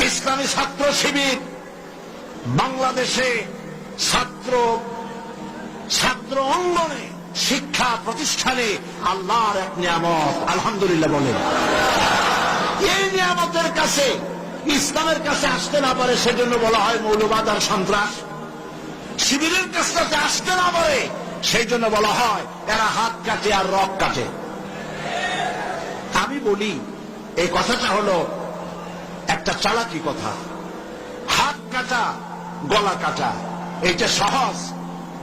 ইসলামী ছাত্র শিবির বাংলাদেশে ছাত্র অঙ্গনে শিক্ষা প্রতিষ্ঠানে আল্লাহর এক নিয়ামত, আলহামদুলিল্লাহ বলেন। এই নিয়ামতের কাছে ইসলামের কাছে আসতে না পারে সেজন্য বলা হয় মৌলবাদ আর সন্ত্রাস। শিবিরের কাছে আসতে না পারে সেই জন্য বলা হয় এরা হাত কাটে আর রক কাটে। আমি বলি এই কথাটা হলো একটা চালাকি কথা। হাত কাটা গলা কাটা এইটা সহজ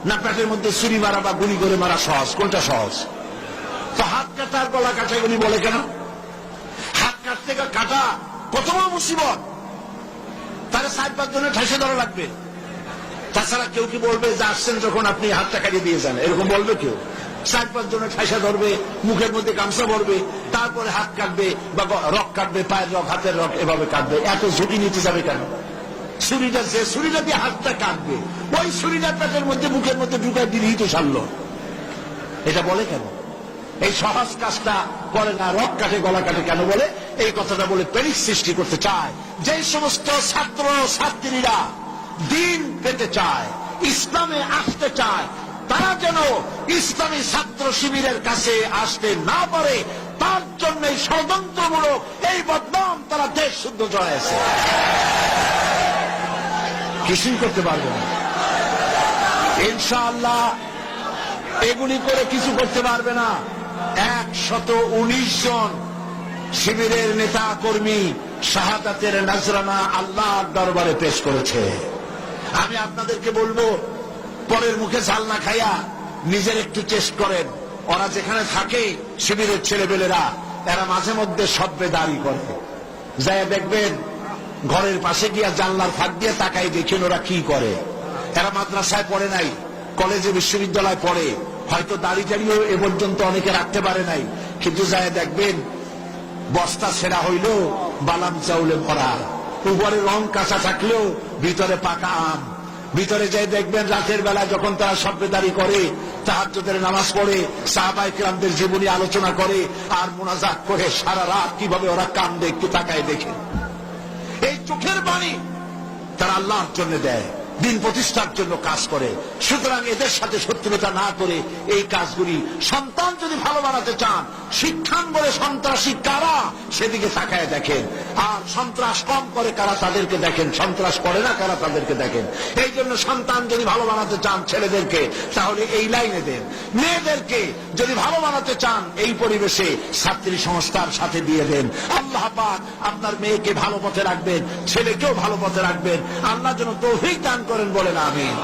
না পেটের মধ্যে ছুরি মারা বা গুলি করে মারা সহজ? কোনটা সহজ? তো হাত কাটা আর গলা কাটা এগুলি বলে কেন? হাত কাটতে কাটা কত বড় মুসিবত, তাহলে 4-5 জনের ঠাইসে ধরা লাগবে। তাছাড়া কেউ কি বলবে যে আসছেন যখন আপনি হাতটা কাটিয়ে দিয়ে যান, এরকম বলবে কেউ? 4-5 জনের ঠাইসা ধরবে, মুখের মধ্যে গামছা ভরবে, তারপরে হাত কাটবে বা রক কাটবে, পায়ের রক হাতের রক এভাবে কাটবে। এত ঝুঁকি নিতে যাবে কেন? ছুরিটা দিয়ে হাতটা কাটবে, ওই ছুরিটা পেটের মধ্যে মুখের মধ্যে ঢুকাই দিলেই তো সারলো। এটা বলে কেন? এই সহজ কাজটা করে না, রক কাটে গলা কাটে কেন বলে? এই কথাটা বলে প্যানিক সৃষ্টি করতে চায়। যে সমস্ত ছাত্র ছাত্রীরা দিন পেতে চায়, ইসলামে আসতে চায়, তারা যেন ইসলামী ছাত্র শিবিরের কাছে আসতে না পারে তার জন্য ষড়যন্ত্রমূলক এই বদনাম তারা দেশ শুদ্ধ জড়াইছে। কিছুই করতে পারবে না ইনশাআল্লাহ, এগুলি করে কিছু করতে পারবে না। 119 জন শিবিরের নেতা কর্মী শাহাদাতের নজরানা আল্লাহর দরবারে পেশ করেছে। আমি আপনাদেরকে বলবো পরের মুখে ঝাল না খাইয়া নিজের একটু টেস্ট করেন। ওরা যেখানে থাকে শিবিরের ছেলেপেলেরা এরা মাঝে মধ্যে সব্বে দাঁড়ি করে, যাই দেখবেন ঘরের পাশে গিয়া জানলার ফাঁক দিয়ে তাকাই দেখেন ওরা কি করে। এরা মাদ্রাসায় পড়ে নাই, কলেজে বিশ্ববিদ্যালয় পড়ে, হয়তো দাড়ি টাড়িও এ পর্যন্ত অনেকে রাখতে পারে নাই, কিন্তু যাই দেখবেন বস্তা ছেঁড়া হইল বালাম চাউলে ভরা, উপরে রং কাঁচা থাকলেও ভিতরে পাকা আম। ভিতরে যাই দেখবেন রাতের বেলা যখন তারা সব্বেদারি করে, তাহাজ্জুদের নামাজ পড়ে, সাহাবায়ে কেরামদের জীবনী আলোচনা করে আর মুনাজাত করে সারা রাত কিভাবে ওরা কান্দে একটু তাকায় দেখে। এই চোখের বাণী তারা আল্লাহর জন্য দেয়, দিন প্রতিষ্ঠার জন্য কাজ করে। সুতরাং এদের সাথে শত্রুতা না করে এই কাজগুলি, সন্তান যদি ভালো বানাতে চান, শিক্ষাঙ্গনে সন্ত্রাসী কারা সেদিকে তাকায় দেখেন, আর সন্ত্রাস কম করে কারা তাদেরকে দেখেন, সন্ত্রাস করে না কারা তাদেরকে দেখেন। এই জন্য সন্তান যদি ভালো বানাতে চান ছেলেদেরকে, তাহলে এই লাইনে দেন। মেয়েদেরকে যদি ভালো বানাতে চান এই পরিবেশে ছাত্রী সংস্থার সাথে দিয়ে দেন। আল্লাহ পাক আপনার মেয়েকে ভালো পথে রাখবেন, ছেলেকেও ভালো পথে রাখবেন। আল্লাহ যেন তৌফিক দান করেন, বলেন আমিন।